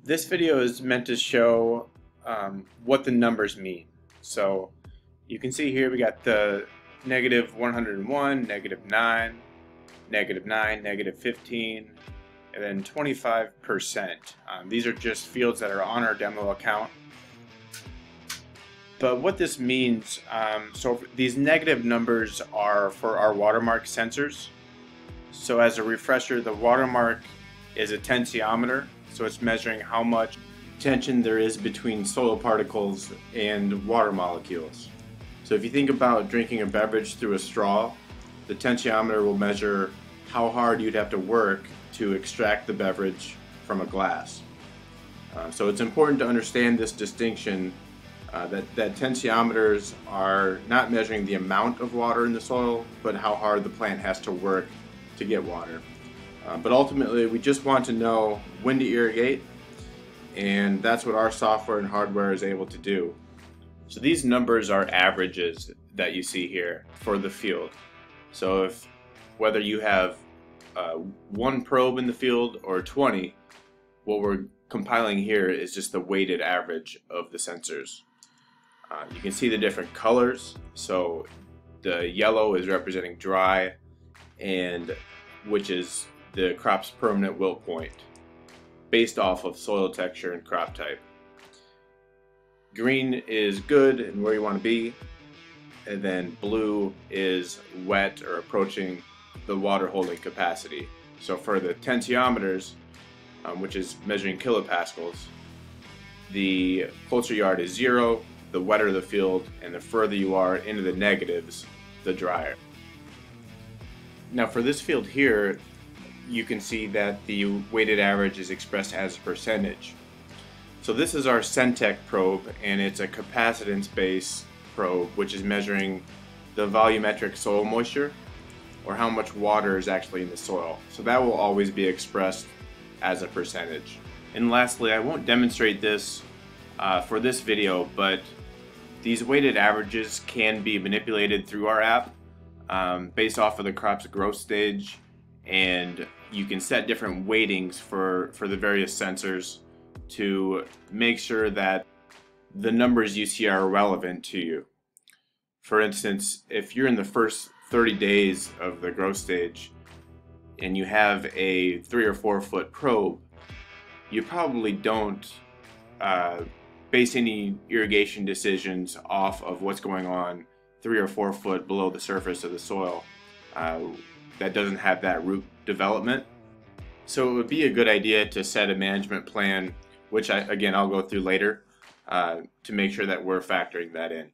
This video is meant to show what the numbers mean. So you can see here we got the negative 101, negative 9, negative 9, negative 15, and then 25%. These are just fields that are on our demo account. But what this means, so these negative numbers are for our watermark sensors. So as a refresher, the watermark is a tensiometer, so it's measuring how much tension there is between soil particles and water molecules. So if you think about drinking a beverage through a straw, the tensiometer will measure how hard you'd have to work to extract the beverage from a glass. So it's important to understand this distinction, that tensiometers are not measuring the amount of water in the soil, but how hard the plant has to work to get water. But ultimately, we just want to know when to irrigate, and that's what our software and hardware is able to do. So these numbers are averages that you see here for the field. So whether you have one probe in the field or 20, what we're compiling here is just the weighted average of the sensors. You can see the different colors. So the yellow is representing dry, and which is the crop's permanent wilt point based off of soil texture and crop type. Green is good and where you want to be, and then blue is wet or approaching the water holding capacity. So for the tensiometers, which is measuring kilopascals, the closer you are to 0, the wetter the field, and the further you are into the negatives, the drier. Now for this field here, you can see that the weighted average is expressed as a percentage. So this is our Centec probe, and it's a capacitance-based probe which is measuring the volumetric soil moisture, or how much water is actually in the soil. So that will always be expressed as a percentage. And lastly, I won't demonstrate this for this video, but these weighted averages can be manipulated through our app based off of the crop's growth stage, and you can set different weightings for the various sensors to make sure that the numbers you see are relevant to you. For instance, if you're in the first 30 days of the growth stage and you have a 3 or 4 foot probe, you probably don't base any irrigation decisions off of what's going on 3 or 4 foot below the surface of the soil that doesn't have that root development. So it would be a good idea to set a management plan, which I'll go through later, to make sure that we're factoring that in.